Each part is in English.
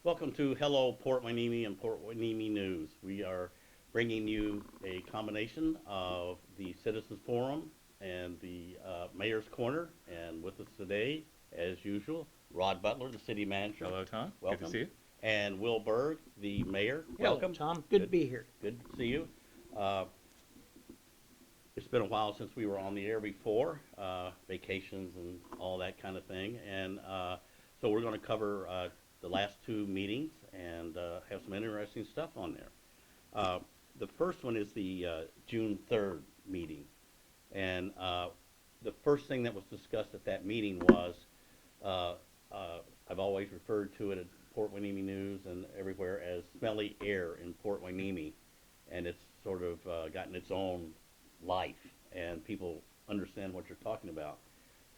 Welcome to Hello Port Hueneme and Port Hueneme News. We are bringing you a combination of the Citizens Forum and the Mayor's Corner. And with us today, as usual, Rod Butler, the City Manager. Hello, Tom. Good to Welcome. see you. And Will Berg, the Mayor. Hello, Welcome. Tom. Good to Good, be here. good to see you. Uh, it's been a while since we were on the air before, vacations and all that kind of thing. And so we're going to cover the last two meetings and have some interesting stuff on there. Uh, the first one is the June 3rd meeting. And the first thing that was discussed at that meeting was uh, I've always referred to it at Port Hueneme News and everywhere as smelly air in Port Hueneme. And it's sort of gotten its own life, and people understand what you're talking about.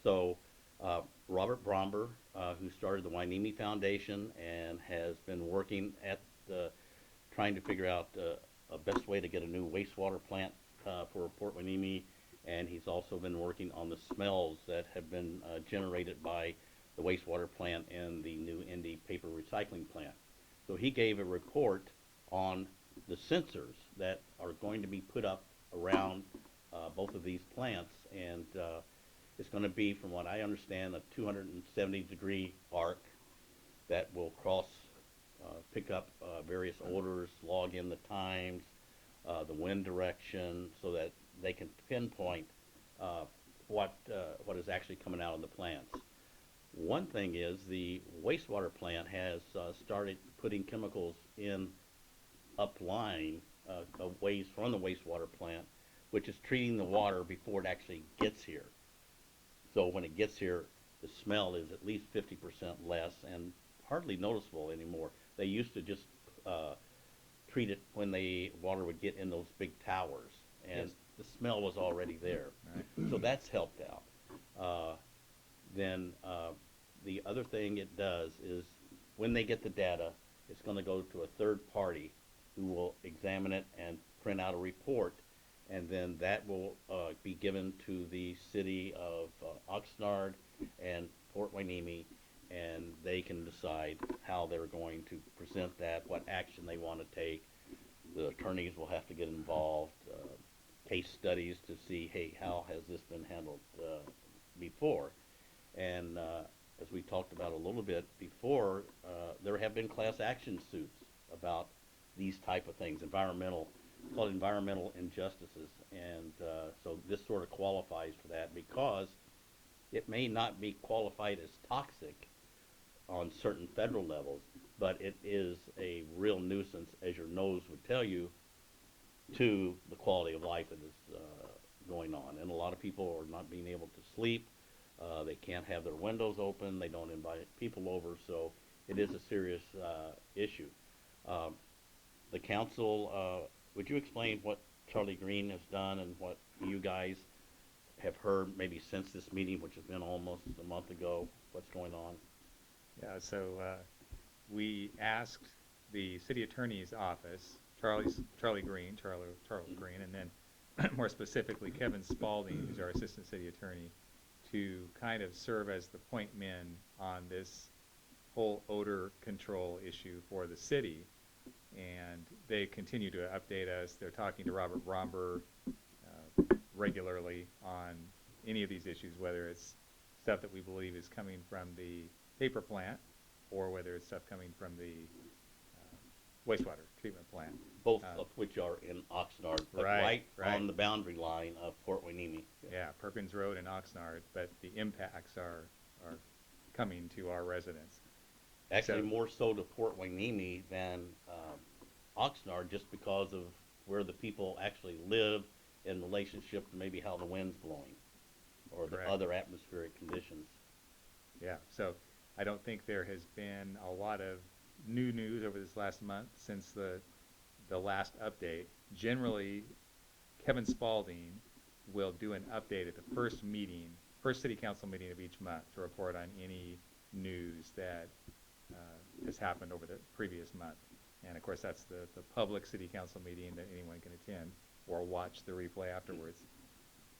So, Robert Bromber, who started the Hueneme Foundation and has been working at trying to figure out a best way to get a new wastewater plant for Port Hueneme, and he's also been working on the smells that have been generated by the wastewater plant and the new Indy paper recycling plant. So he gave a report on the sensors that are going to be put up around both of these plants, and it's going to be, from what I understand, a 270-degree arc that will pick up various odors, log in the times, the wind direction, so that they can pinpoint uh, what is actually coming out of the plants. One thing is the wastewater plant has started putting chemicals in upline a ways from the wastewater plant, which is treating the water before it actually gets here. So when it gets here, the smell is at least 50% less and hardly noticeable anymore. They used to just uh, treat it when the water would get in those big towers, and Yes. the smell was already there. Right. So that's helped out. Uh, then the other thing it does is when they get the data, it's going to go to a third party who will examine it and print out a report, and then that will be given to the city of Oxnard and Port Hueneme, and they can decide how they're going to present that, what action they want to take. The attorneys will have to get involved, case studies to see, hey, how has this been handled before? And as we talked about a little bit before, there have been class action suits about these type of things, called environmental injustices, and so this sort of qualifies for that because it may not be qualified as toxic on certain federal levels, but it is a real nuisance, as your nose would tell you, to the quality of life that is going on. And a lot of people are not being able to sleep. They can't have their windows open. They don't invite people over. So it is a serious issue. Um, the council, would you explain what Charlie Green has done and what you guys have heard maybe since this meeting, which has been almost a month ago? What's going on? Yeah, we asked the city attorney's office, Charlie Green, Charles Green, and then more specifically Kevin Spalding, who's our assistant city attorney, to kind of serve as the point men on this whole odor control issue for the city. And they continue to update us. They're talking to Robert Bromber regularly on any of these issues, whether it's stuff that we believe is coming from the paper plant or whether it's stuff coming from the wastewater treatment plant. Both Uh, of which are in Oxnard, but right, right on right. the boundary line of Port Hueneme. Yeah, Perkins Road and Oxnard, but the impacts are coming to our residents. Actually, So, more so to Port Hueneme than Oxnard, just because of where the people actually live in relationship to maybe how the wind's blowing or the correct. other atmospheric conditions. Yeah, so I don't think there has been a lot of new news over this last month since the last update. Generally, Kevin Spalding will do an update at the first city council meeting of each month to report on any news that has happened over the previous month. And of course, that's the public city council meeting that anyone can attend or watch the replay afterwards.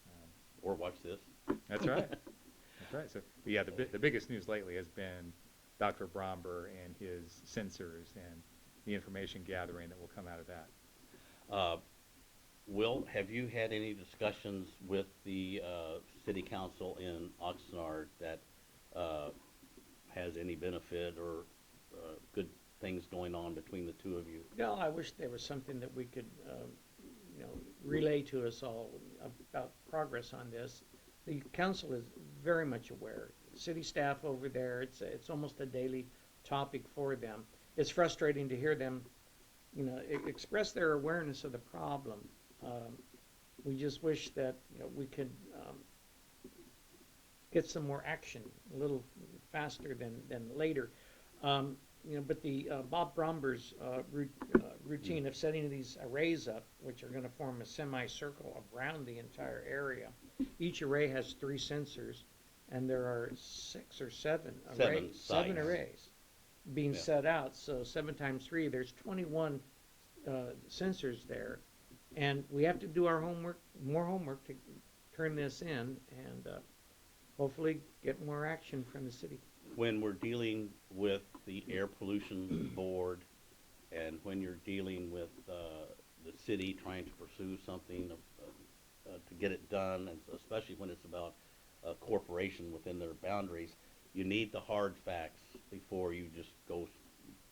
Um, Or watch this. that's right. That's right. So, but yeah, the biggest news lately has been Dr. Bromber and his sensors and the information gathering that will come out of that. Uh, Will, have you had any discussions with the city council in Oxnard that uh, has any benefit or good things going on between the two of you? No, I wish there was something that we could, relay to us all about progress on this. The council is very much aware. City staff over there, it's almost a daily topic for them. It's frustrating to hear them, express their awareness of the problem. We just wish that, we could get some more action a little faster than later. But the Bob Bromber's routine of setting these arrays up, which are going to form a semicircle around the entire area. Each array has 3 sensors, and there are 6 or 7 arrays, 7 sites. arrays being Yeah. set out. So 7 times 3, there's 21 sensors there, and we have to do our homework, more homework to turn this in, and hopefully get more action from the city. When we're dealing with the air pollution board and when you're dealing with the city trying to pursue something to get it done, and especially when it's about a corporation within their boundaries, you need the hard facts before you just go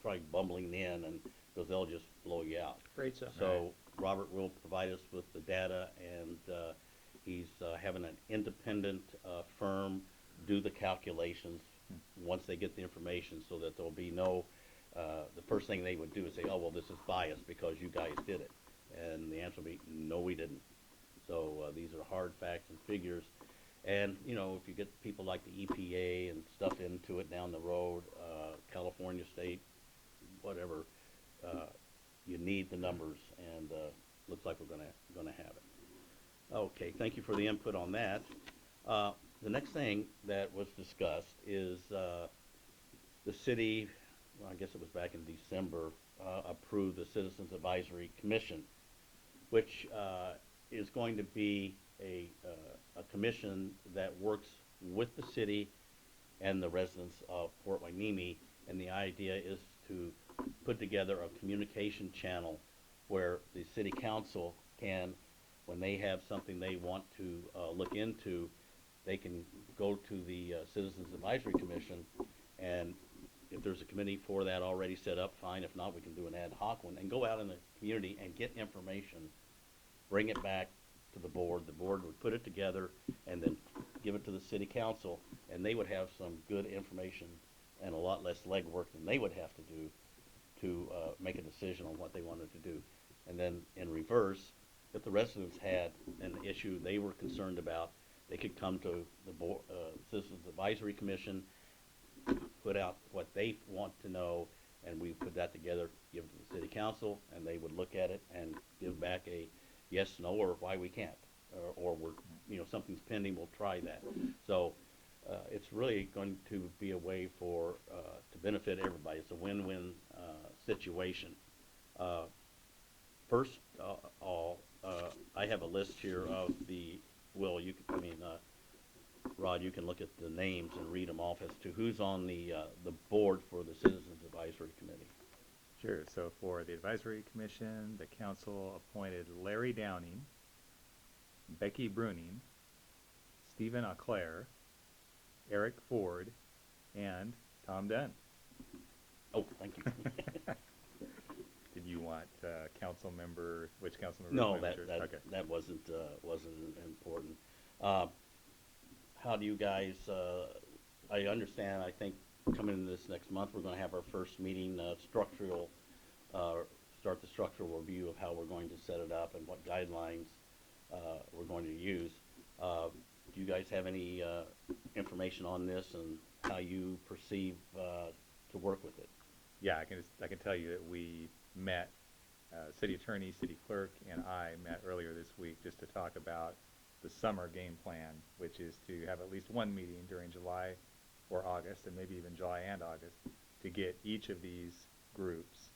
try bumbling in, and because they'll just blow you out. Afraid so. So Robert will provide us with the data, and he's having an independent firm do the calculations once they get the information, so that there'll be no, the first thing they would do is say, oh, well, this is biased because you guys did it. And the answer will be, no, we didn't. So these are hard facts and figures. And, if you get people like the EPA and stuff into it down the road, California State, whatever, you need the numbers, and looks like we're gonna have it. Okay, thank you for the input on that. The next thing that was discussed is the city, well, I guess it was back in December, approved the Citizens Advisory Commission, which is going to be a commission that works with the city and the residents of Fort Hueneme, and the idea is to put together a communication channel where the city council can, when they have something they want to look into, they can go to the Citizens Advisory Commission, and if there's a committee for that already set up, fine. If not, we can do an ad hoc one and go out in the community and get information, bring it back to the board. The board would put it together and then give it to the city council, and they would have some good information and a lot less legwork than they would have to do to make a decision on what they wanted to do. And then in reverse, if the residents had an issue they were concerned about, they could come to the Citizens Advisory Commission, put out what they want to know, and we put that together, give it to the city council, and they would look at it and give back a yes, no, or why we can't, or we're, something's pending, we'll try that. So it's really going to be a way for to benefit everybody. It's a win-win situation. First, I have a list here of the. Will, Rod, you can look at the names and read them off as to who's on the board for the Citizens Advisory Committee. Sure. So for the Advisory Commission, the council appointed Larry Downing, Becky Bruning, Stephen Auclair, Eric Ford, and Tom Dunn. Oh, thank you. Did you want council member? Which council member? No, Okay. that wasn't important. How do you guys? I understand. I think coming into this next month, we're going to have our first meeting, start the structural review of how we're going to set it up and what guidelines we're going to use. Do you guys have any information on this and how you perceive to work with it? Yeah, I can tell you that we met, city attorney, city clerk, and I met earlier this week just to talk about the summer game plan, which is to have at least one meeting during July or August, and maybe even July and August, to get each of these groups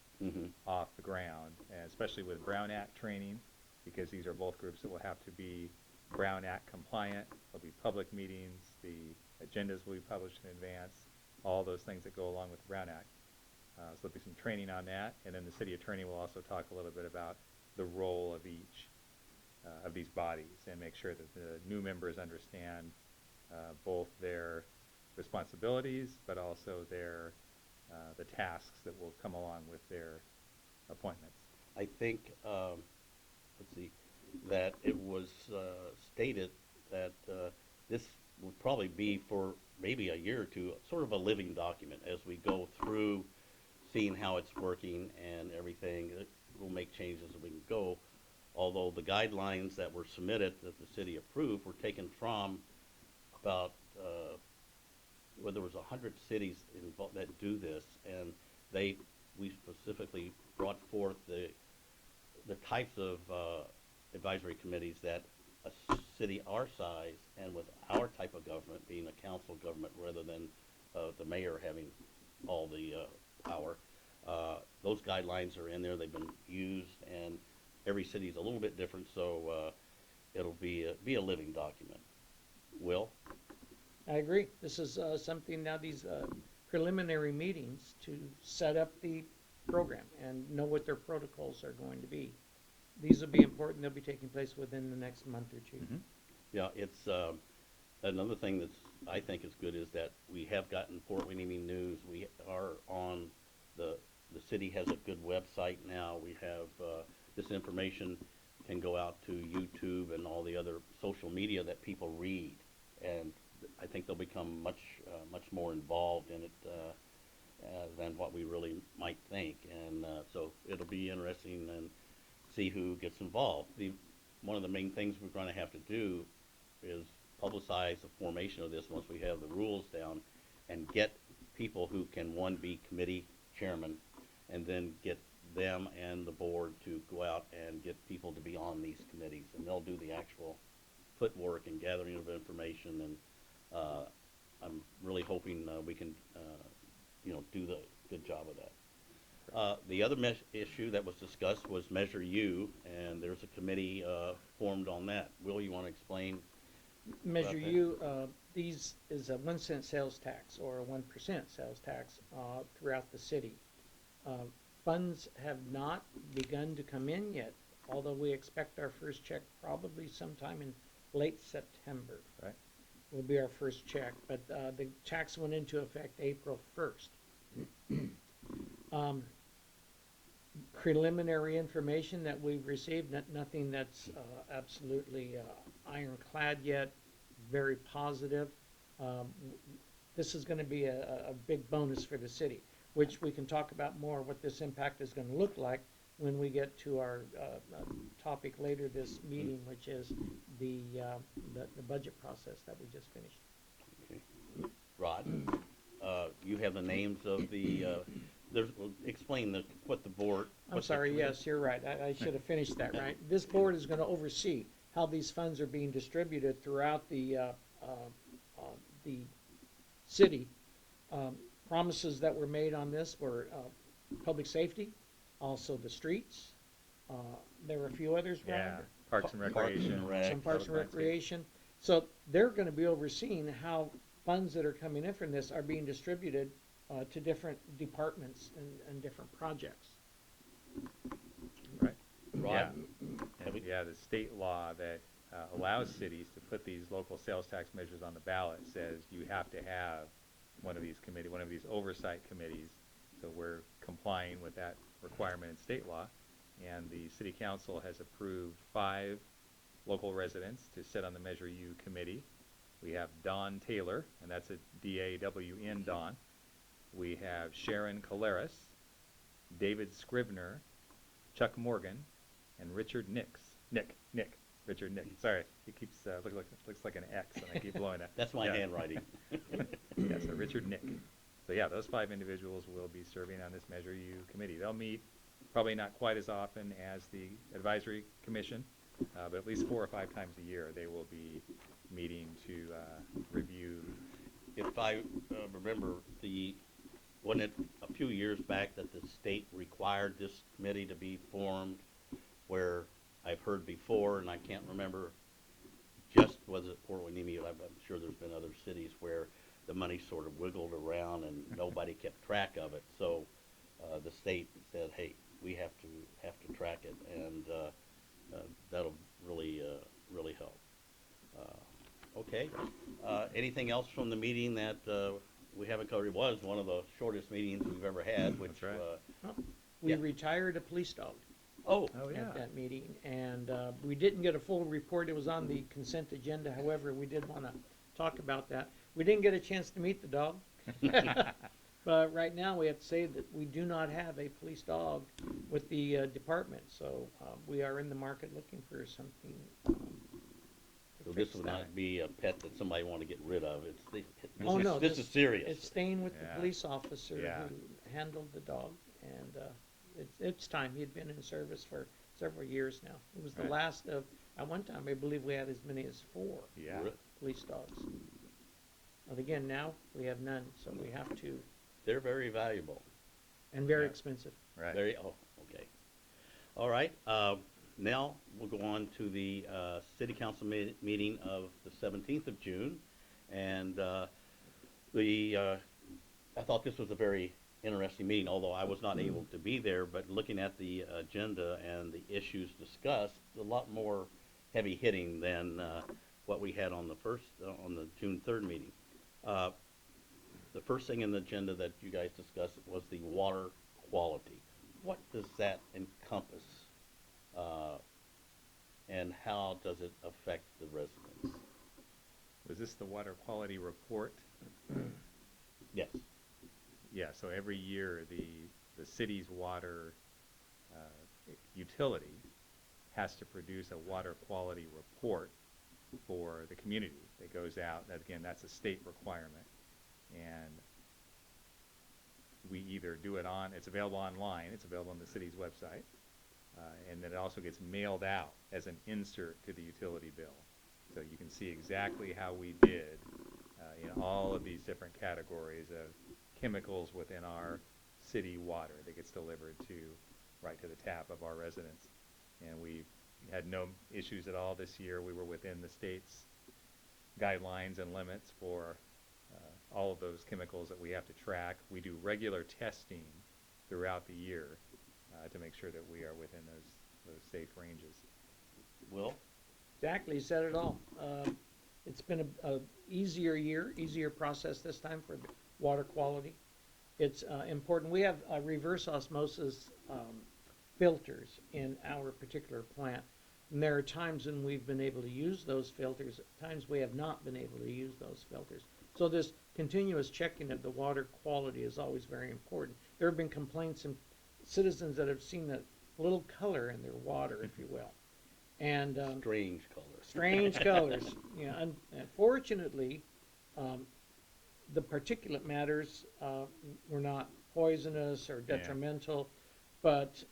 off the ground, and especially with Brown Act training, because these are both groups that will have to be Brown Act compliant. There'll be public meetings, the agendas will be published in advance, all those things that go along with the Brown Act. So there'll be some training on that, and then the city attorney will also talk a little bit about the role of each of these bodies and make sure that the new members understand both their responsibilities, but also the tasks that will come along with their appointments. I think, let's see, that it was stated that this would probably be for maybe a year or two, sort of a living document as we go through seeing how it's working and everything. We'll make changes as we can go. Although the guidelines that were submitted that the city approved were taken from about, well, there was 100 cities that do this, and we specifically brought forth the types of advisory committees that a city our size and with our type of government, being a council government rather than the mayor having all the power, those guidelines are in there. They've been used, and every city is a little bit different, so it'll be a living document. Will? I agree. This is something now, these preliminary meetings to set up the program and know what their protocols are going to be. These will be important. They'll be taking place within the next month or two. Mm-hmm. Yeah, it's another thing that's I think is good is that we have gotten Fort Winnie News. We are on the city has a good website now. We have this information can go out to YouTube and all the other social media that people read, and I think they'll become much more involved in it than what we really might think, and so it'll be interesting and see who gets involved. One of the main things we're going to have to do is publicize the formation of this once we have the rules down, and get people who can, one, be committee chairman, and then get them and the board to go out and get people to be on these committees, and they'll do the actual footwork and gathering of information, and I'm really hoping we can do the good job of that. The other issue that was discussed was Measure U, and there's a committee formed on that. Will, you want to explain? Measure that? U, these is a 1 cent sales tax or a 1% sales tax throughout the city. Funds have not begun to come in yet, although we expect our first check probably sometime in late September. Right. Will be our first check, but the tax went into effect April 1st. Preliminary information that we've received, nothing that's absolutely ironclad yet, very positive. This is going to be a big bonus for the city, which we can talk about more what this impact is going to look like when we get to our topic later this meeting, which is the budget process that we just finished. Okay. Rod, you have the names of the, explain what the board. I'm sorry, yes, you're right. I should have finished that, right? This board is going to oversee how these funds are being distributed throughout the city. Promises that were made on this were public safety, also the streets. There were a few others, Rod? Yeah, Parks and Recreation. Some Parks and Recreation. So they're going to be overseeing how funds that are coming in from this are being distributed to different departments and different projects. Right. Rod? Yeah, the state law that allows cities to put these local sales tax measures on the ballot says you have to have one of these oversight committees. So we're complying with that requirement in state law, and the city council has approved 5 local residents to sit on the Measure U committee. We have Dawn Taylor, and that's a D-A-W-N, Dawn. We have Sharon Caleres, David Scrivener, Chuck Morgan, and Richard Richard Nick. Sorry, it keeps looks like an X, and I keep blowing it. That's my handwriting. Yeah, so Richard Nick. So yeah, those 5 individuals will be serving on this Measure U committee. They'll meet probably not quite as often as the advisory commission, but at least 4 or 5 times a year they will be meeting to review. If I remember, wasn't it a few years back that the state required this committee to be formed, where I've heard before, and I can't remember, just was it Fort Winnie, I'm sure there's been other cities where the money sort of wiggled around and nobody kept track of it. So the state said, hey, we have to track it, and that'll really help. Okay. Anything else from the meeting that we haven't covered? It was one of the shortest meetings we've ever had, which That's right. We Yeah. retired a police dog Oh, yeah. at that meeting, and we didn't get a full report. It was on the consent agenda. However, we did want to talk about that. We didn't get a chance to meet the dog. But right now, we have to say that we do not have a police dog with the department, so we are in the market looking for something. So to this fix will that. not be a pet that somebody want to get rid of. Oh, no, this is serious. It's staying with Yeah. the police officer Yeah. who handled the dog, and it's time. He had been in service for several years now. It was the Right. last of, at one time, I believe we had as many as 4 Yeah. Re- police dogs. But again, now we have none, so we have to, They're very valuable. and very Yeah. expensive. Right. Okay. All right. Now we'll go on to the city council meeting of the 17th of June, and I thought this was a very interesting meeting, although I was not able to be there. But looking at the agenda and the issues discussed, a lot more heavy hitting than what we had on the June 3rd meeting. The first thing in the agenda that you guys discussed was the water quality. What does that encompass? And how does it affect the residents? Was this the water quality report? Yes. Yeah, so every year, the city's water utility has to produce a water quality report for the community that goes out. That, again, that's a state requirement. And we either do it it's available online, it's available on the city's website, and then it also gets mailed out as an insert to the utility bill. So you can see exactly how we did in all of these different categories of chemicals within our city water that gets delivered right to the tap of our residents. And we had no issues at all this year. We were within the state's guidelines and limits for all of those chemicals that we have to track. We do regular testing throughout the year to make sure that we are within those safe ranges. Will? Exactly, you said it all. It's been a easier year, easier process this time for the water quality. It's important. We have reverse osmosis filters in our particular plant. And there are times when we've been able to use those filters, times we have not been able to use those filters. So this continuous checking of the water quality is always very important. There have been complaints and citizens that have seen a little color in their water, if you will. And Strange colors. strange colors. Yeah, unfortunately, the particulate matters were not poisonous or detrimental, but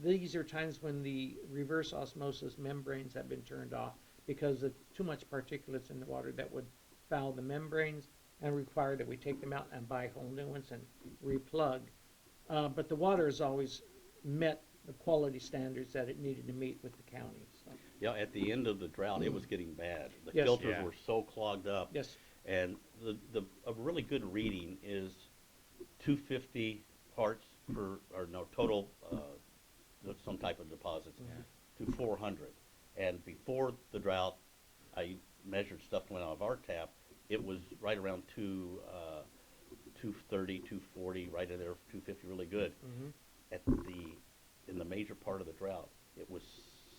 these are times when the reverse osmosis membranes have been turned off because of too much particulates in the water that would foul the membranes and require that we take them out and buy whole new ones and replug. But the water has always met the quality standards that it needed to meet with the county. So. Yeah, at the end of the drought, it was getting bad. The Yes. filters Yeah. were so clogged up. Yes. And a really good reading is 250 parts per, or no, total, some type of deposits, to 400. And before the drought, I measured stuff coming out of our tap, it was right around 230, 240, right in there, 250, really good. Mm-hmm. In the major part of the drought, it was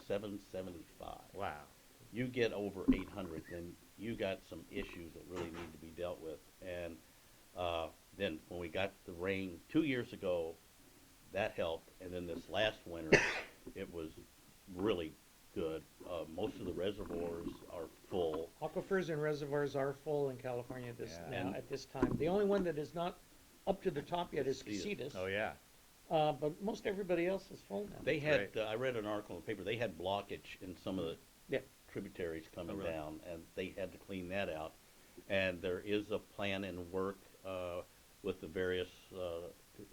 775. Wow. You get over 800, then you got some issues that really need to be dealt with. And then when we got the rain 2 years ago, that helped. And then this last winter, it was really good. Most of the reservoirs are full. Aquifers and reservoirs are full in California Yeah. now at this time. The only one that is not up to the top yet is Casitas. Oh, yeah. But most everybody else is full now. They had, Right. I read an article in the paper, they had blockage in some of the Yeah. tributaries coming Oh, really? down, and they had to clean that out. And there is a plan in work with the various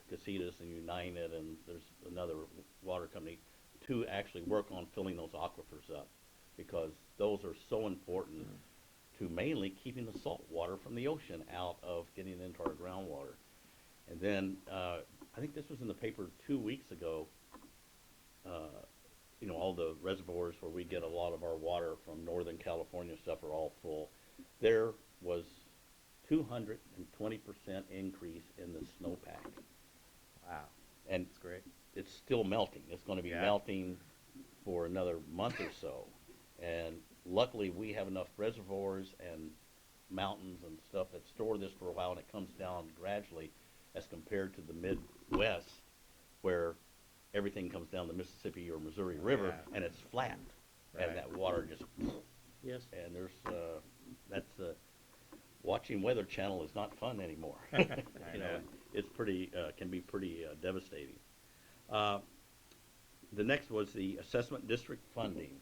Casitas and United, and there's another water company, to actually work on filling those aquifers up, because those are so important to mainly keeping the salt water from the ocean out of getting into our groundwater. And then, I think this was in the paper 2 weeks ago, uh, all the reservoirs where we get a lot of our water from Northern California stuff are all full. There was 220% increase in the snowpack. Wow, And that's great. it's still melting. It's going to be Yeah. melting for another month or so. And luckily, we have enough reservoirs and mountains and stuff that store this for a while, and it comes down gradually, as compared to the Midwest, where everything comes down the Mississippi or Missouri River, Yeah. and it's flat, Right. and that water just, Yes. and that's watching Weather Channel is not fun anymore. I know. It's pretty, can be pretty devastating. Uh, the next was the assessment district funding.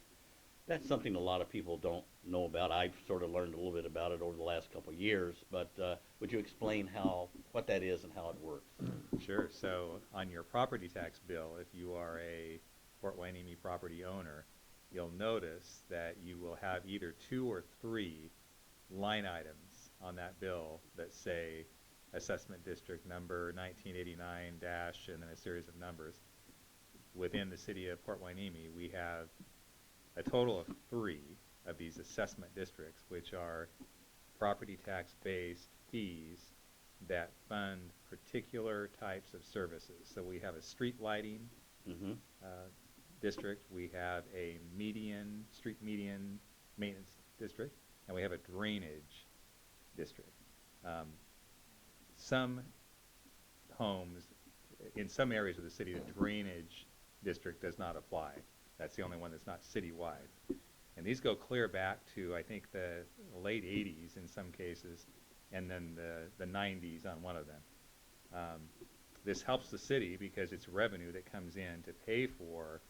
That's something a lot of people don't know about. I've sort of learned a little bit about it over the last couple of years, but would you explain what that is and how it works? Sure. So on your property tax bill, if you are a Port Hueneme property owner, you'll notice that you will have either 2 or 3 line items on that bill that say assessment district number 1989 dash and then a series of numbers. Within the city of Port Hueneme, we have a total of 3 of these assessment districts, which are property tax based fees that fund particular types of services. So we have a street lighting Mm-hmm. district, we have a street median maintenance district, and we have a drainage district. Some homes, in some areas of the city, the drainage district does not apply. That's the only one that's not citywide. And these go clear back to, I think, the late 80s in some cases, and then the 90s on one of them. This helps the city because it's revenue that comes in to pay for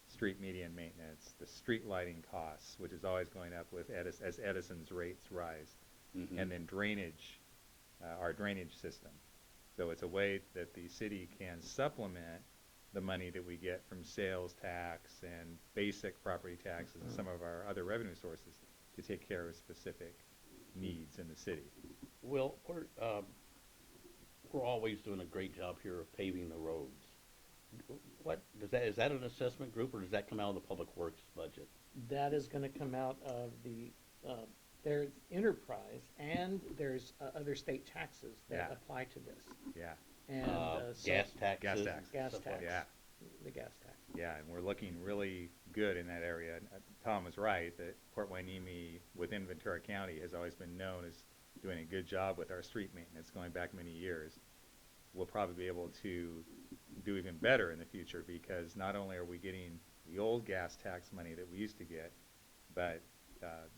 street median maintenance, the street lighting costs, which is always going up with as Edison's rates rise, Mm-hmm. and then drainage, our drainage system. So it's a way that the city can supplement the money that we get from sales tax and basic property taxes and some of our other revenue sources to take care of specific needs in the city. Well, we're always doing a great job here of paving the roads. Is that an assessment group, or does that come out of the public works budget? That is gonna come out of there's enterprise, and there's other state taxes that Yeah. apply to this. Yeah, And so Gas taxes? Gas tax. Gas stuff like tax. yeah. The gas tax. Yeah, and we're looking really good in that area. And, Tom was right that Port Hueneme within Ventura County has always been known as doing a good job with our street maintenance going back many years. We'll probably be able to do even better in the future because not only are we getting the old gas tax money that we used to get, but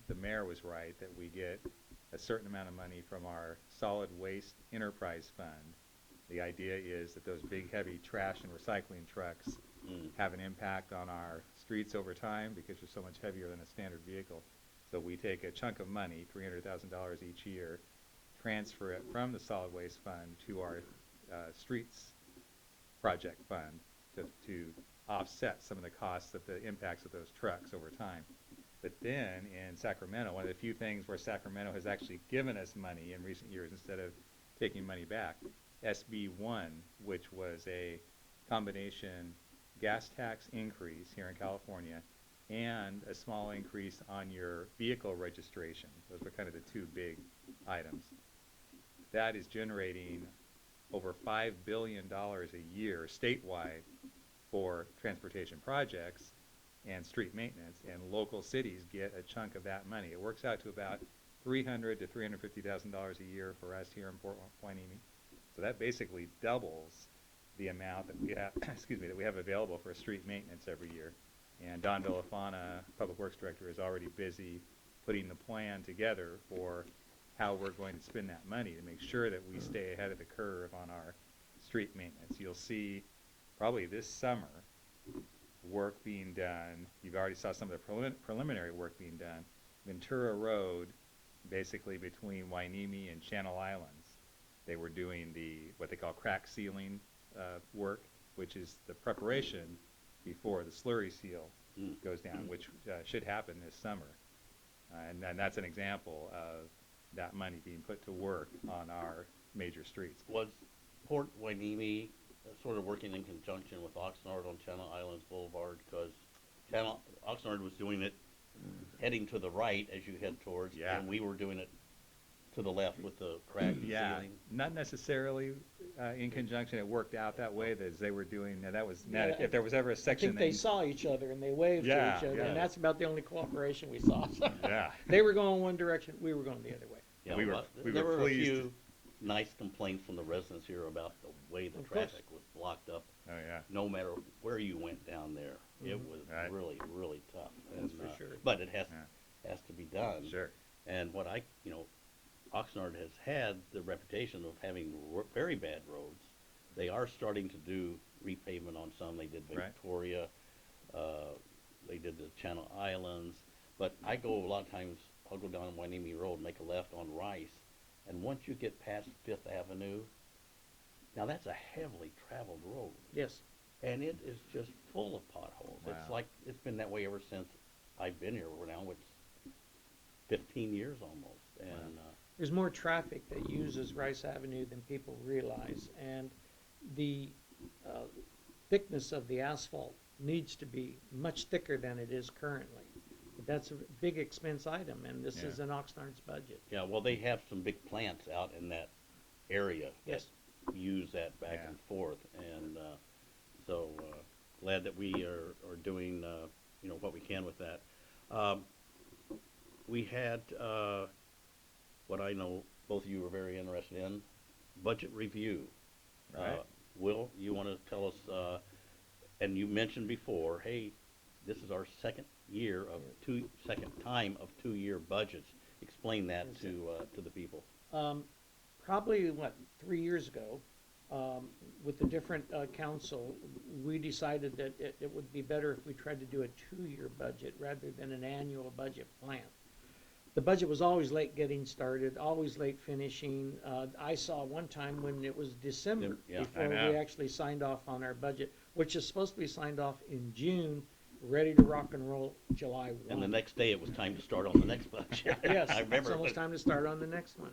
the mayor was right that we get a certain amount of money from our solid waste enterprise fund. The idea is that those big heavy trash and recycling trucks have an impact on our streets over time because they're so much heavier than a standard vehicle. So we take a chunk of money, $300,000 each year, transfer it from the solid waste fund to our streets project fund to offset some of the costs of the impacts of those trucks over time. But then in Sacramento, one of the few things where Sacramento has actually given us money in recent years instead of taking money back, SB 1, which was a combination gas tax increase here in California and a small increase on your vehicle registration. Those were kind of the 2 big items. That is generating over $5 billion a year statewide for transportation projects and street maintenance, and local cities get a chunk of that money. It works out to about $300,000 to $350,000 a year for us here in Port Hueneme. So that basically doubles the amount that we have, that we have available for street maintenance every year. And Don Villafana, Public Works Director, is already busy putting the plan together for how we're going to spend that money to make sure that we stay ahead of the curve on our street maintenance. You'll see probably this summer work being done. You've already saw some of the preliminary work being done. Ventura Road, basically between Hueneme and Channel Islands, they were doing what they call crack sealing work, which is the preparation before the slurry seal goes down, which should happen this summer. And that's an example of that money being put to work on our major streets. Was Port Hueneme sort of working in conjunction with Oxnard on Channel Islands Boulevard? Because Oxnard was doing it heading to the right as you head towards, Yeah. and we were doing it to the left with the cracked Yeah, ceiling. not necessarily in conjunction. It worked out that way, that as they were doing, that was, Yeah, if there was ever a I section think they that, saw each other and they waved to Yeah, each other, yeah. and that's about the only cooperation we saw. yeah, They were going one direction, we were going the other way. Yeah, we were- well, we there were were a pleased. few nice complaints from the residents here about the way the Of course. traffic was blocked up. oh, yeah. No matter where you went down there, it Mhm. was Right. really, really tough. That's for sure. But it has Yeah. has to be done. Sure, And what Oxnard has had the reputation of having very bad roads. They are starting to do repavement on some. They did Right. Victoria, they did the Channel Islands. But I go a lot of times, I'll go down Hueneme Road, make a left on Rice, and once you get past Fifth Avenue, now that's a heavily traveled road, Yes, and it is just full of potholes. Wow. It's like, it's been that way ever since I've been here. We're now, it's 15 years almost, and, there's more traffic that uses Rice Avenue than people realize, and the thickness of the asphalt needs to be much thicker than it is currently. But that's a big expense item, and this is Yeah. in Oxnard's budget. yeah, well, they have some big plants out in that area Yes. that use that back Yeah. and forth, and so glad that we are doing what we can with that. We had what I know both of you were very interested in, budget review. Right. Will, you want to tell us? And you mentioned before, hey, this is our second time of 2-year budgets. Explain that Yes, to the people. Probably, 3 years ago, with the different council, we decided that it would be better if we tried to do a 2-year budget rather than an annual budget plan. The budget was always late getting started, always late finishing. I saw one time when it was December Yeah, I before we know. actually signed off on our budget, which is supposed to be signed off in June, ready to rock and roll July 1. And the next day, it was time to start on the next budget. Yes, I remember. it's almost time to start on the next one.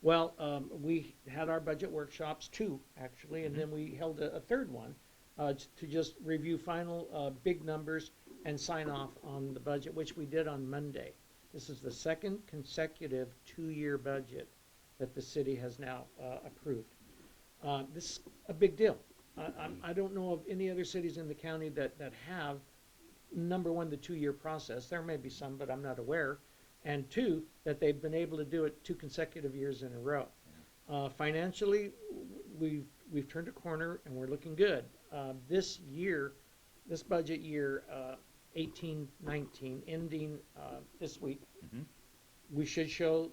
Well, we had our budget workshops, 2, actually, and then we held a third one to just review final big numbers and sign off on the budget, which we did on Monday. This is the second consecutive 2-year budget that the city has now approved. This is a big deal. I don't know of any other cities in the county that have, number one, the 2-year process. There may be some, but I'm not aware. And 2, that they've been able to do it 2 consecutive years in a row. Financially, we've turned a corner and we're looking good. This budget year, 18-19, ending this week, Mhm. we should show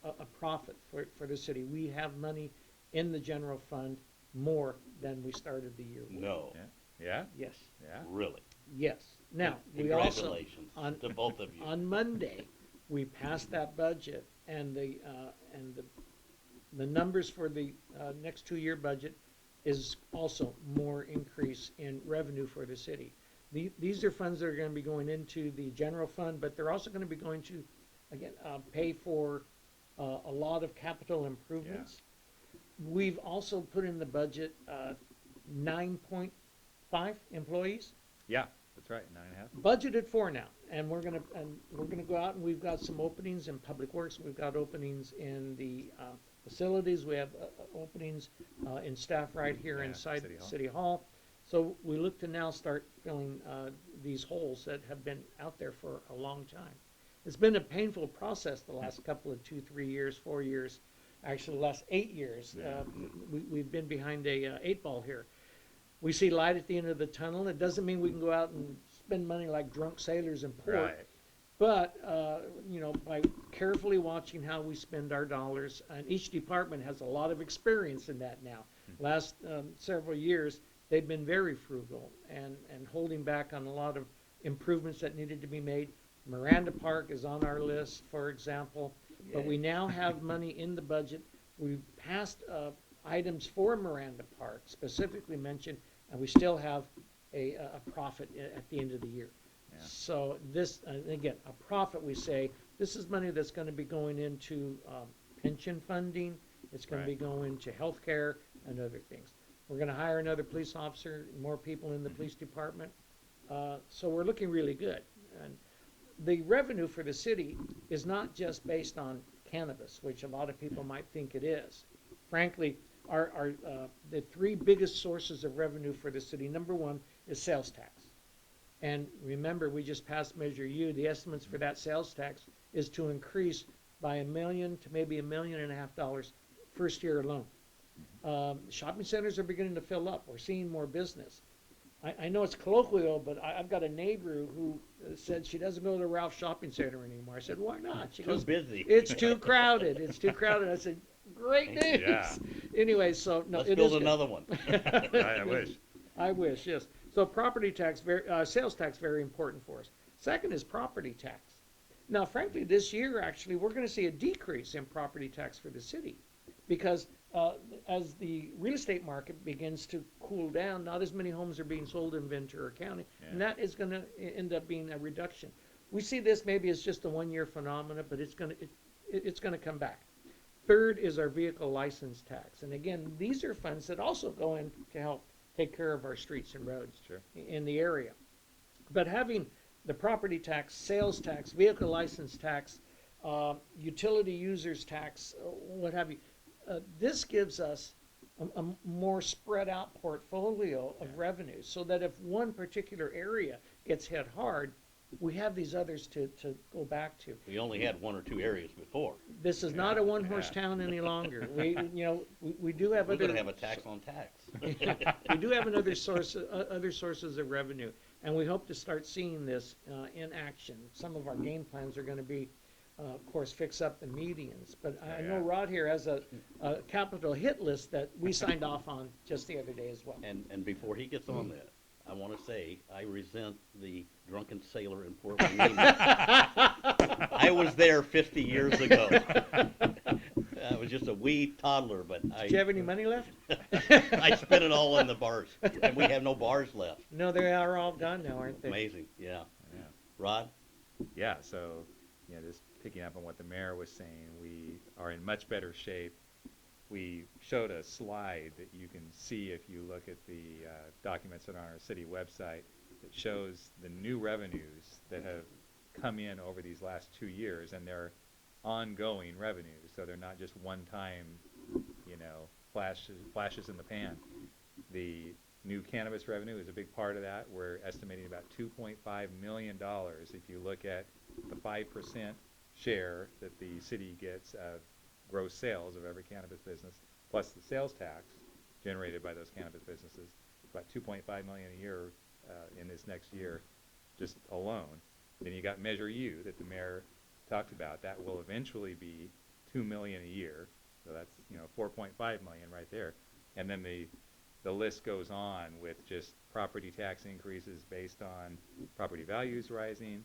a profit for the city. We have money in the general fund more than we started the year with. No, Yeah, Yes, yeah, really. Yes. Now, we also, Congratulations on- to both of you. on Monday, we passed that budget, and the numbers for the next 2-year budget is also more increase in revenue for the city. These are funds that are gonna be going into the general fund, but they're also gonna be going to, again, pay for a lot of capital improvements. We've also put in the budget 9.5 employees. yeah, that's right, 9.5. Budgeted for now, and we're gonna go out, and we've got some openings in Public Works, we've got openings in the facilities, we have openings in staff right here Yeah, inside City Hall. City Hall. So we look to now start filling these holes that have been out there for a long time. It's been a painful process the last couple of 2, 3 years, 4 years, actually the last 8 years. Yeah. We've been behind a 8 ball here. We see light at the end of the tunnel. It doesn't mean we can go out and spend money like drunk sailors in port. Right, But, by carefully watching how we spend our dollars, and each department has a lot of experience in that now. Last several years, they've been very frugal and holding back on a lot of improvements that needed to be made. Miranda Park is on our list, for example, but we now have money in the budget. We've passed items for Miranda Park, specifically mentioned, and we still have a profit at the end of the year. Yeah. So this, again, a profit, we say, This is money that's gonna be going into, pension funding, it's gonna be Right. going to healthcare and other things. We're gonna hire another police officer, more people in the police department, so we're looking really good. And the revenue for the city is not just based on cannabis, which a lot of people might think it is. Frankly, the three biggest sources of revenue for the city, number one is sales tax. And remember, we just passed Measure U. The estimates for that sales tax is to increase by $1 million to maybe $1.5 million first year alone. Shopping centers are beginning to fill up. We're seeing more business. I know it's colloquial, but I've got a neighbor who said she doesn't go to the Ralph Shopping Center anymore. I said, why not? She Too goes, busy. it's too crowded. It's too crowded. I said, great news. Yeah. Anyway, so no, Let's it build is good. another one. I wish. I wish, yes. So property tax, sales tax, very important for us. Second is property tax. Now, frankly, this year, actually, we're gonna see a decrease in property tax for the city. Because, as the real estate market begins to cool down, not as many homes are being sold in Ventura County. And Yeah. that is gonna end up being a reduction. We see this maybe as just a one-year phenomena, but it's gonna come back. Third is our vehicle license tax. And again, these are funds that also go in to help take care of our streets and roads Sure. in the area. But having the property tax, sales tax, vehicle license tax, utility users tax, what have you, this gives us a more spread out portfolio of Yeah. revenue, so that if one particular area gets hit hard, we have these others to go back to. We only had one or two areas before. This is not a one-horse Yeah. town any longer. We do have We're other. gonna have a tax on tax. We do have other sources of revenue, and we hope to start seeing this in action. Some of our game plans are gonna be, of course, fix up the medians, but I know Yeah. Rod here has a capital hit list that we signed off on just the other day as well. And before he gets on that, I wanna say, I resent the drunken sailor in Port Wayne. I was there 50 years ago. I was just a wee toddler, but Do you have any money left? I spent it all in the bars, and we have no bars left. No, they are all gone now, aren't they? Amazing, yeah. Yeah. Rod? Yeah, so, just picking up on what the mayor was saying, we are in much better shape. We showed a slide that you can see if you look at the documents that are on our city website that shows the new revenues that have come in over these last 2 years, and they're ongoing revenues, so they're not just one-time, flashes in the pan. The new cannabis revenue is a big part of that. We're estimating about $2.5 million if you look at the 5% share that the city gets of gross sales of every cannabis business, plus the sales tax generated by those cannabis businesses. It's about $2.5 million a year in this next year, just alone. Then you got Measure U that the mayor talked about. That will eventually be $2 million a year. So that's $4.5 million right there. And then the list goes on with just property tax increases based on property values rising,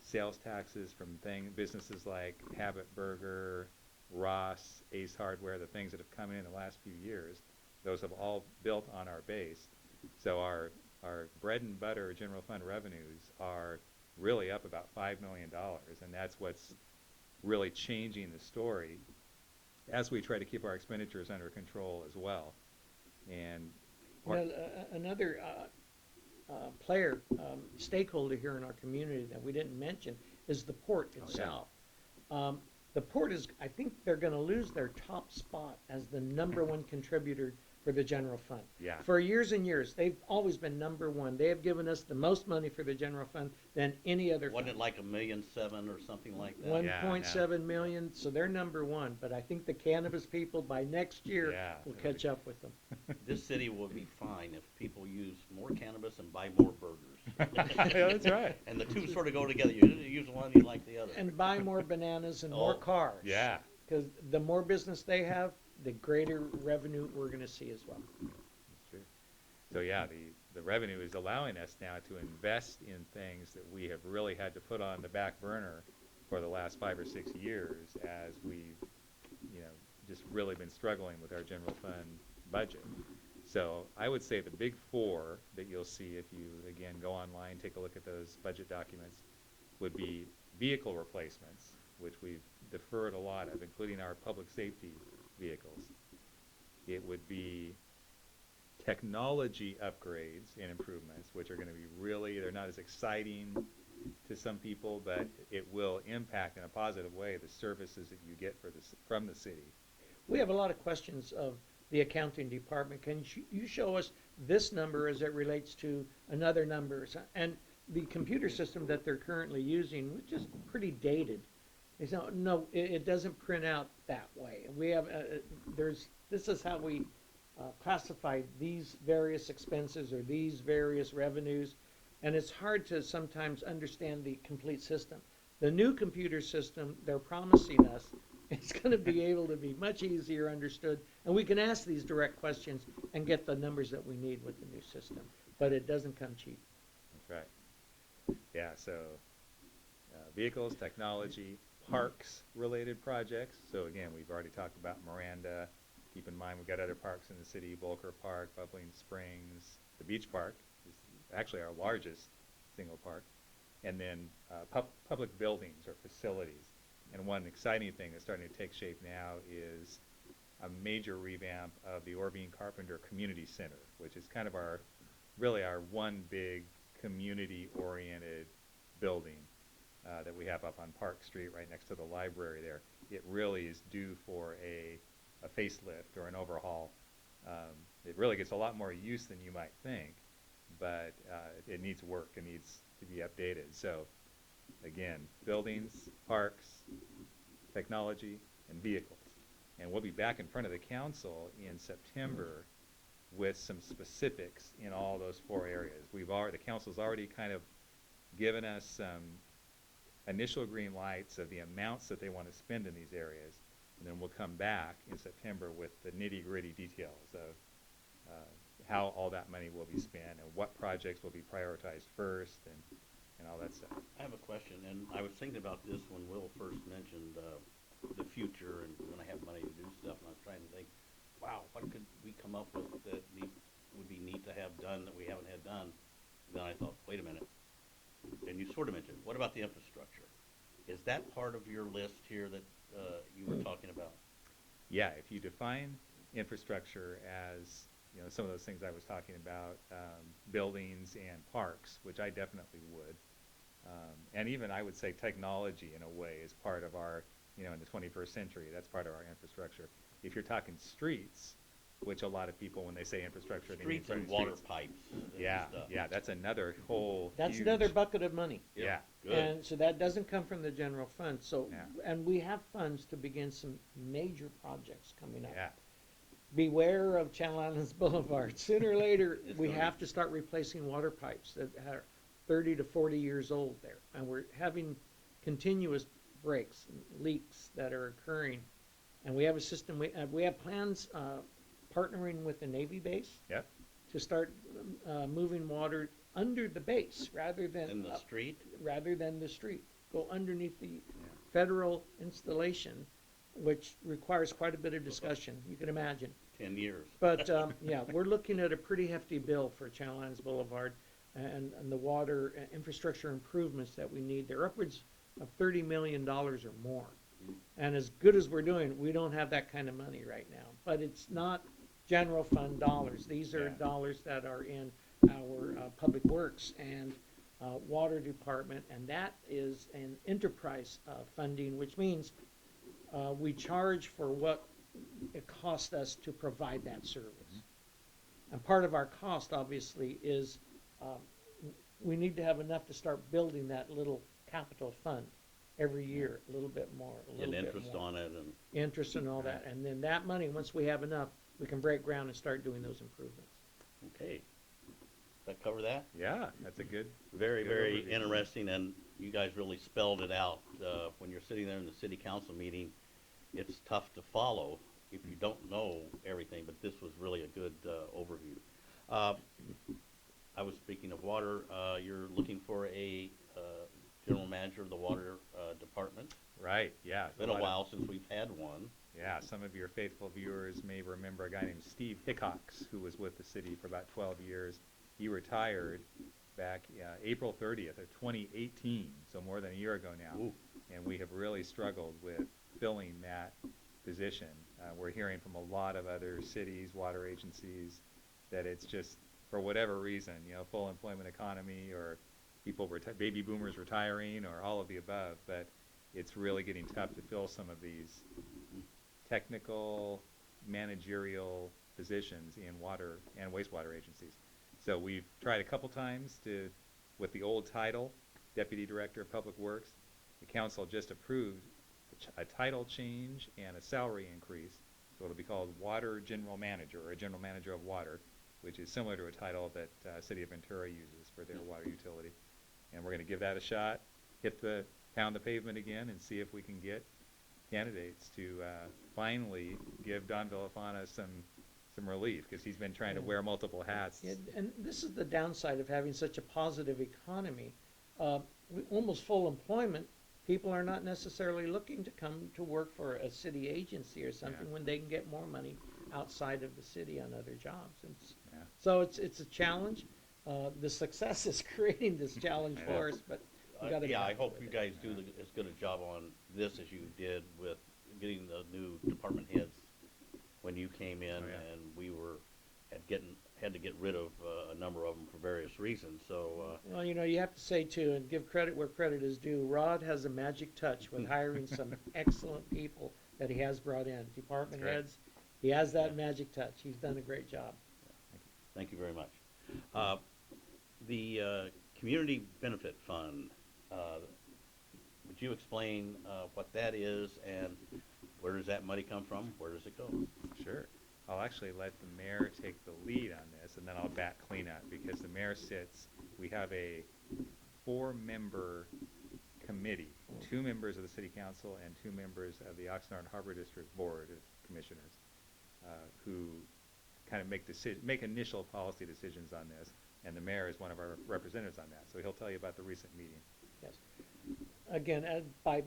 sales taxes from businesses like Habit Burger, Ross, Ace Hardware, the things that have come in the last few years. Those have all built on our base. So our bread and butter general fund revenues are really up about $5 million, and that's what's really changing the story as we try to keep our expenditures under control as well. And Another player, stakeholder here in our community that we didn't mention is the port yeah. itself. The port I think they're gonna lose their top spot as the number one contributor for the general fund. Yeah. For years and years, they've always been number one. They have given us the most money for the general fund than any other Wasn't fund. it like $1.7 million or something like that? 1.7 million, so they're number one, but I think the cannabis people by next year Yeah, will it'll catch up with them. This city will be fine if people use more cannabis and buy more burgers. Yeah, that's right. And the two sort of go together. You use one, you like the other. And buy more bananas and more Oh, cars. Yeah. Because the more business they have, the greater revenue we're gonna see as well. That's true. So yeah, the revenue is allowing us now to invest in things that we have really had to put on the back burner for the last 5 or 6 years as we've, just really been struggling with our general fund budget. So I would say the big four that you'll see if you, again, go online, take a look at those budget documents, would be vehicle replacements, which we've deferred a lot of, including our public safety vehicles. It would be technology upgrades and improvements, which are going to be really, they're not as exciting to some people, but it will impact in a positive way the services that you get from the city. We have a lot of questions of the accounting department. Can you show us this number as it relates to another number? And the computer system that they're currently using, which is pretty dated, is no, it doesn't print out that way. We have, this is how we classify these various expenses or these various revenues, and it's hard to sometimes understand the complete system. The new computer system they're promising us, it's going to be able to be much easier understood, and we can ask these direct questions and get the numbers that we need with the new system, but it doesn't come cheap. That's right. Yeah, so vehicles, technology, parks-related projects. So again, we've already talked about Miranda. Keep in mind, we've got other parks in the city, Volker Park, Bubbling Springs. The beach park is actually our largest single park. And then public buildings or facilities. And one exciting thing that's starting to take shape now is a major revamp of the Orvine Carpenter Community Center, which is kind of really our one big community-oriented building that we have up on Park Street right next to the library there. It really is due for a facelift or an overhaul. It really gets a lot more use than you might think, but it needs work. It needs to be updated. So again, buildings, parks, technology, and vehicles. And we'll be back in front of the council in September with some specifics in all those 4 areas. The council's already kind of given us some initial green lights of the amounts that they want to spend in these areas, and then we'll come back in September with the nitty-gritty details of how all that money will be spent and what projects will be prioritized first and all that stuff. I have a question, and I was thinking about this when Will first mentioned the future and we're going to have money to do stuff, and I was trying to think, wow, what could we come up with that would be neat to have done that we haven't had done? And then I thought, wait a minute, and you sort of mentioned, what about the infrastructure? Is that part of your list here that you were talking about? Yeah, if you define infrastructure as, some of those things I was talking about, buildings and parks, which I definitely would, and even I would say technology in a way is part of our, in the 21st century, that's part of our infrastructure. If you're talking streets, which a lot of people, when they say infrastructure, they mean Streets and water pipes and stuff. Yeah, that's another whole That's huge, another bucket of money. Yeah. Good. And so that doesn't come from the general fund. So, Yeah. and we have funds to begin some major projects coming up. Yeah, Beware of Channel Islands Boulevard. Sooner or later, It's we gonna have to start replacing water pipes that are 30 to 40 years old there. And we're having continuous breaks and leaks that are occurring. And we have a system, we have plans partnering with the Navy base yep, to start moving water under the base rather than In the street? rather than the street. Go underneath the federal installation, which requires quite a bit of discussion, you can imagine. 10 years. But, yeah, we're looking at a pretty hefty bill for Channel Islands Boulevard and the water infrastructure improvements that we need. They're upwards of $30 million or more. And as good as we're doing, we don't have that kind of money right now. But it's not general fund dollars. These are Yeah. dollars that are in our public works and water department, and that is an enterprise funding, which means we charge for what it costs us to provide that service. And part of our cost, obviously, is we need to have enough to start building that little capital fund every year, a little bit more, a little And bit interest more. on it and Interest and all that. And then that money, once we have enough, we can break ground and start doing those improvements. okay. Does that cover that? yeah, that's a good, Very, Good very overview. interesting, and you guys really spelled it out. When you're sitting there in the city council meeting, it's tough to follow if you don't know everything, but this was really a good overview. I was speaking of water, you're looking for a general manager of the water department. right, yeah. It's been a lot of- while since we've had one. Yeah, some of your faithful viewers may remember a guy named Steve Hickox, who was with the city for about 12 years. He retired, back April 30th of 2018, so more than a year ago now. Ooh. And we have really struggled with filling that position. We're hearing from a lot of other cities, water agencies, that it's just, for whatever reason, full employment economy, or baby boomers retiring, or all of the above, but it's really getting tough to fill some of these technical, managerial positions in water and wastewater agencies. So we've tried a couple times with the old title, Deputy Director of Public Works. The council just approved a title change and a salary increase, so it'll be called Water General Manager, or a General Manager of Water, which is similar to a title that City of Ventura uses for their water utility. And we're going to give that a shot, pound the pavement again, and see if we can get candidates to finally give Don Villafana some relief, because he's been trying to wear multiple hats. And this is the downside of having such a positive economy. Almost full employment, people are not necessarily looking to come to work for a city agency or something when they can get more money outside of the city on other jobs. So it's a challenge. The success is creating this challenge for us, but we gotta Yeah, I tackle hope with you it. guys do as good a job on this as you did with getting the new department heads when you came in, and we had to get rid of a number of them for various reasons. So Well, you have to say too, and give credit where credit is due, Rod has a magic touch with hiring some excellent people that he has brought in, department That's great. heads. He has that magic touch. He's done a great job. thank you very much. The Community Benefit Fund, would you explain what that is, and where does that money come from? Where does it go? Sure. I'll actually let the mayor take the lead on this, and then I'll back cleanup, because the mayor we have a 4-member committee, 2 members of the city council and 2 members of the Oxnard Harbor District Board of Commissioners, who kind of make initial policy decisions on this, and the mayor is one of our representatives on that. So he'll tell you about the recent meeting. Yes. Again, by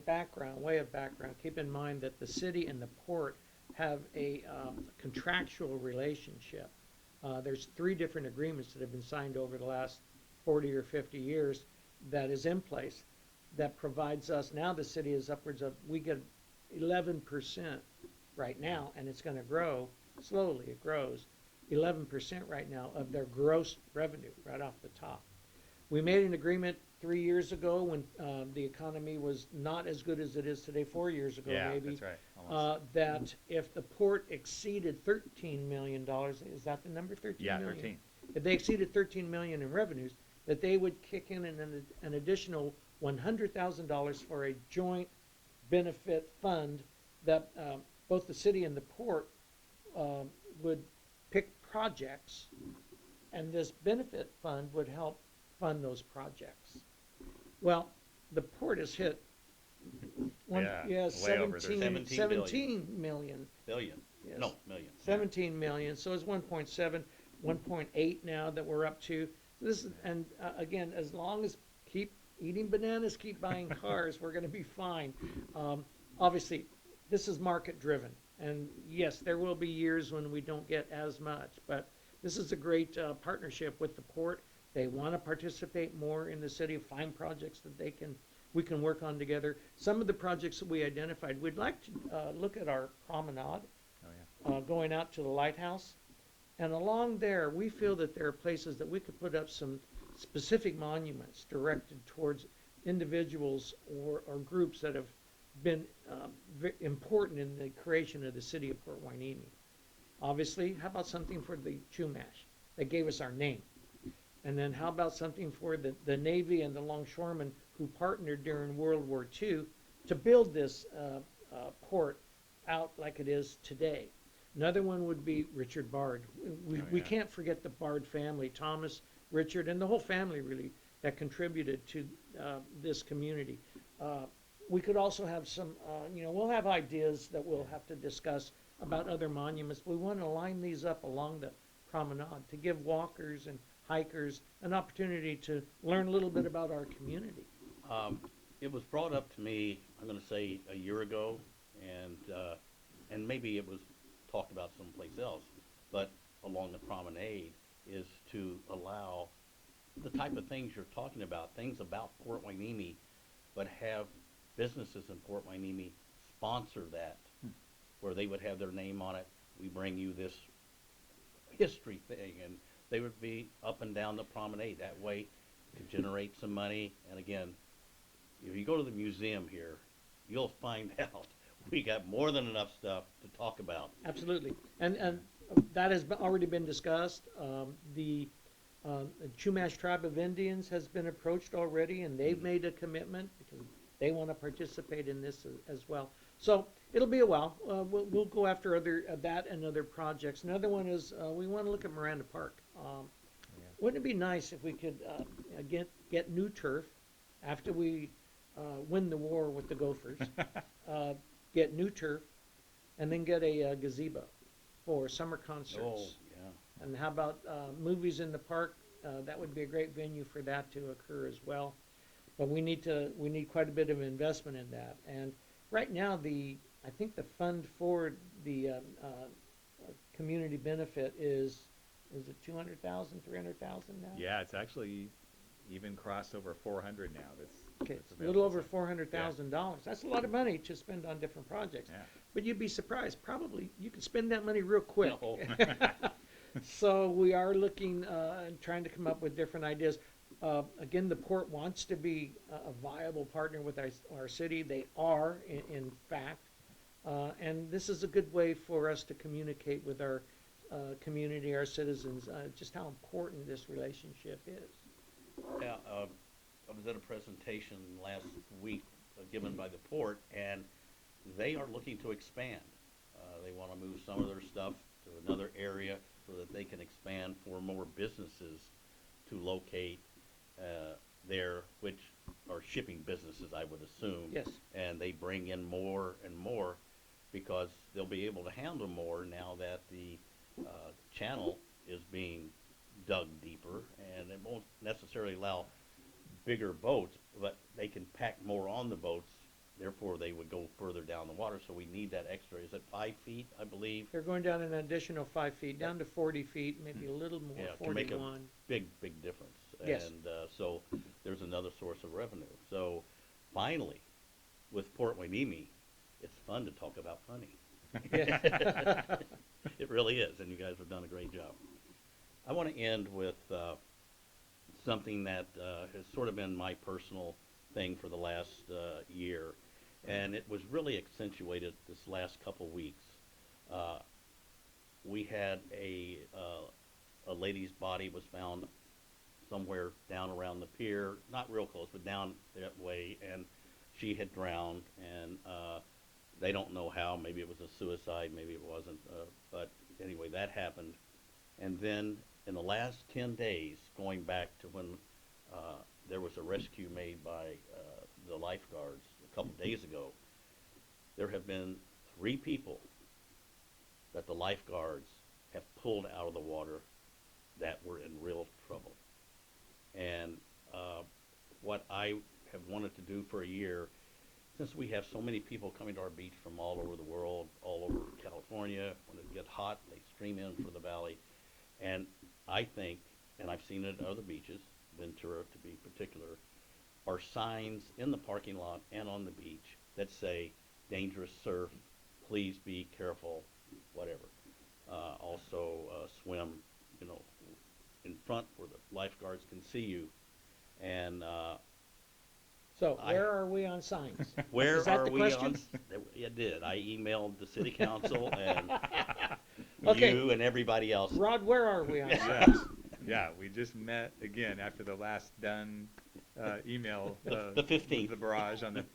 way of background, keep in mind that the city and the port have a contractual relationship. There's 3 different agreements that have been signed over the last 40 or 50 years that is in place that provides us, now the city is upwards of, we get 11% right now, and it's going to grow slowly. It grows 11% right now of their gross revenue right off the top. We made an agreement 3 years ago when the economy was not as good as it is today, 4 years ago maybe. That's right. Almost. That if the port exceeded $13 million, is that the number, 13 Yeah, million? 13. If they exceeded 13 million in revenues, that they would kick in an additional $100,000 for a joint benefit fund that both the city and the port would pick projects, and this benefit fund would help fund those projects. Well, the port has hit way over 17 million. Billion? Yes. No, million. 17 million, so it's 1.7, 1.8 now that we're up to. This is, and again, as long as keep eating bananas, keep buying cars, we're going to be fine. Obviously, this is market driven, and yes, there will be years when we don't get as much, but this is a great partnership with the port. They want to participate more in the city, find projects that we can work on together. Some of the projects that we identified, we'd like to look at our promenade, going out to the lighthouse. And along there, we feel that there are places that we could put up some specific monuments directed towards individuals or groups that have been important in the creation of the city of Port Hueneme. Obviously, how about something for the Chumash that gave us our name? And then how about something for the Navy and the longshoremen who partnered during World War II to build this port out like it is today? Another one would be Richard Bard. We can't forget the Bard family, Thomas, Richard, and the whole family really that contributed to this community. We could also have some, we'll have ideas that we'll have to discuss about other monuments. We want to line these up along the promenade to give walkers and hikers an opportunity to learn a little bit about our community. It was brought up to me, I'm going to say a year ago, and maybe it was talked about someplace else, but along the promenade is to allow the type of things you're talking about, things about Port Hueneme, but have businesses in Port Hueneme sponsor that, where they would have their name on it. We bring you this history thing, and they would be up and down the promenade. That way, to generate some money. And again, if you go to the museum here, you'll find out we got more than enough stuff to talk about. Absolutely. And that has already been discussed. The Chumash Tribe of Indians has been approached already, and they've made a commitment because they want to participate in this as well. So it'll be a while. We'll go after that and other projects. Another one is we want to look at Miranda Park. Wouldn't it be nice if we could get new turf after we win the war with the Gophers? Get new turf, and then get a gazebo for summer concerts. Oh, yeah. And how about movies in the park? That would be a great venue for that to occur as well. But we need quite a bit of investment in that. And right now, I think the fund for the community benefit is it 200,000, 300,000 now? Yeah, it's actually even crossed over 400 now. Okay, that's it's a little available. over $400,000. That's a lot of money to spend on different projects. Yeah. But you'd be surprised. Probably you can spend that money real quick. No. So we are looking and trying to come up with different ideas. Again, the port wants to be a viable partner with our city. They are, in fact. And this is a good way for us to communicate with our community, our citizens, just how important this relationship is. Yeah, I was at a presentation last week given by the port, and they are looking to expand. They want to move some of their stuff to another area so that they can expand for more businesses to locate there, which are shipping businesses, I would assume. Yes. And they bring in more and more because they'll be able to handle more now that the channel is being dug deeper, and it won't necessarily allow bigger boats, but they can pack more on the boats. Therefore, they would go further down the water. So we need that extra. Is it 5 feet, I believe? They're going down an additional 5 feet, down to 40 feet, maybe a little more, Yeah, to make a 41. big difference. Yes. And so there's another source of revenue. So finally, with Port Hueneme, it's fun to talk about funny. Yeah. It really is, and you guys have done a great job. I want to end with something that has sort of been my personal thing for the last year, and it was really accentuated this last couple weeks. We had a lady's body was found somewhere down around the pier, not real close, but down that way, and she had drowned, and they don't know how. Maybe it was a suicide, maybe it wasn't, but anyway, that happened. And then in the last 10 days, going back to when there was a rescue made by the lifeguards a couple days ago, there have been 3 people that the lifeguards have pulled out of the water that were in real trouble. And what I have wanted to do for a year, since we have so many people coming to our beach from all over the world, all over California, when it gets hot, they stream in for the valley. And I think, and I've seen it at other beaches, Ventura to be particular, are signs in the parking lot and on the beach that say, dangerous surf, please be careful, whatever. Also, swim, in front where the lifeguards can see you. And So where are we on signs? where Is that are the we question? on? It did. I emailed the city council and Okay. you and everybody else. Rod, where are we on signs? Yeah, yeah, we just met again after the last done email. The 15th. The barrage on the,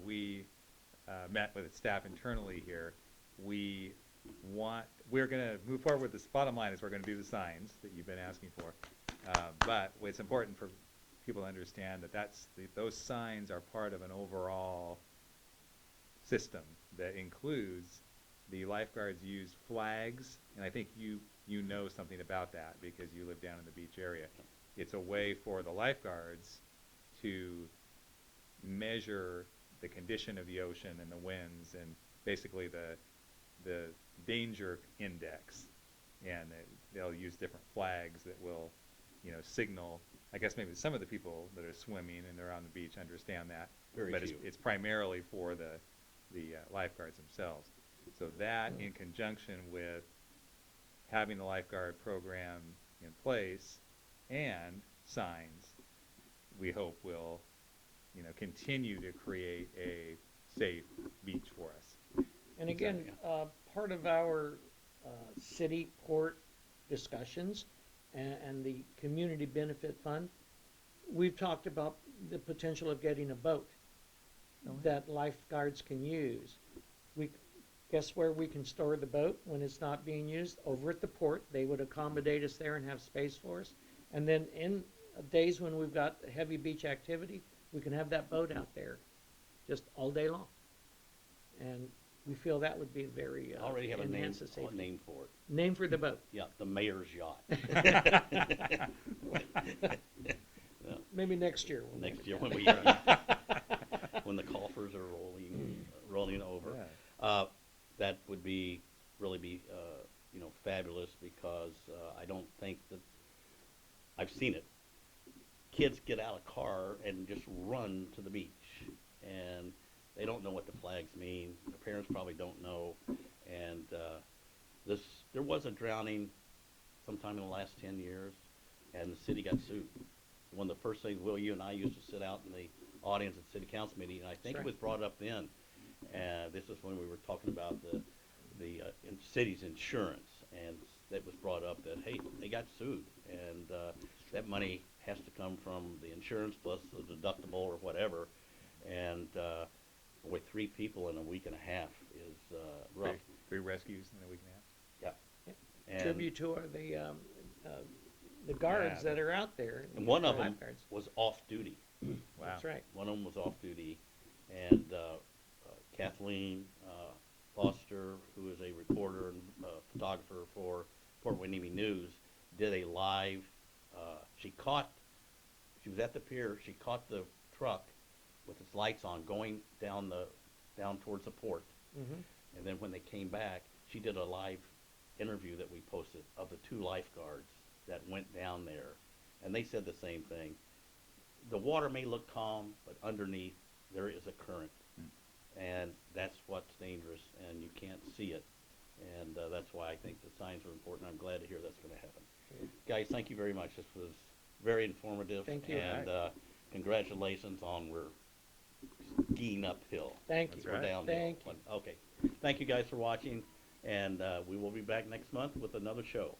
we met with staff internally here. We're gonna move forward with this. Bottom line is we're gonna do the signs that you've been asking for. But it's important for people to understand that those signs are part of an overall system that includes the lifeguards use flags, and I think you know something about that because you live down in the beach area. It's a way for the lifeguards to measure the condition of the ocean and the winds and basically the danger index, and they'll use different flags that will signal. I guess maybe some of the people that are swimming and they're on the beach understand that, Very but few. it's primarily for the lifeguards themselves. So that, in conjunction with having the lifeguard program in place and signs, we hope will, continue to create a safe beach for us. And again, Exactly. part of our city port discussions and the community benefit fund, we've talked about the potential of getting a boat that lifeguards can use. We, guess where we can store the boat when it's not being used? Over at the port. They would accommodate us there and have space for us. And then in days when we've got heavy beach activity, we can have that boat out there just all day long. And we feel that would be very I already have a name, enhance the safety. name for it. Name for the boat. Yeah, the mayor's yacht. Yeah, Maybe next year. We'll next make year it when happen. we, when the coffers are rolling over. Yeah. That would really be, fabulous because, I don't think that, I've seen it. Kids get out of car and just run to the beach, and they don't know what the flags mean. Their parents probably don't know, and, there was a drowning sometime in the last 10 years, and the city got sued. One of the first things, Will, you and I used to sit out in the audience at the city council meeting, and I think it right. was brought up then. This is when we were talking about the city's insurance, and that was brought up that, hey, they got sued, and that money has to come from the insurance plus the deductible or whatever, and with 3 people in a week and a half is rough. Three rescues in a week and a half. And, Tribute to the guards Yeah, that are out there. and one of them lifeguards. was off duty. Wow. That's right. One of them was off duty, and Kathleen Foster, who is a reporter and photographer for Port Hueneme News, did a live. She was at the pier. She caught the truck with its lights on going down towards the port, Mhm. and then when they came back, she did a live interview that we posted of the 2 lifeguards that went down there, and they said the same thing. The water may look calm, but underneath there is a current, and that's what's dangerous, and you can't see it, and that's why I think the signs are important. I'm glad to hear that's going to happen. Guys, thank you very much. This was very informative. Thank you. And congratulations on we're skiing uphill. Thank That's you. We're right. downhill. Thank you. Okay. Thank you guys for watching, and we will be back next month with another show.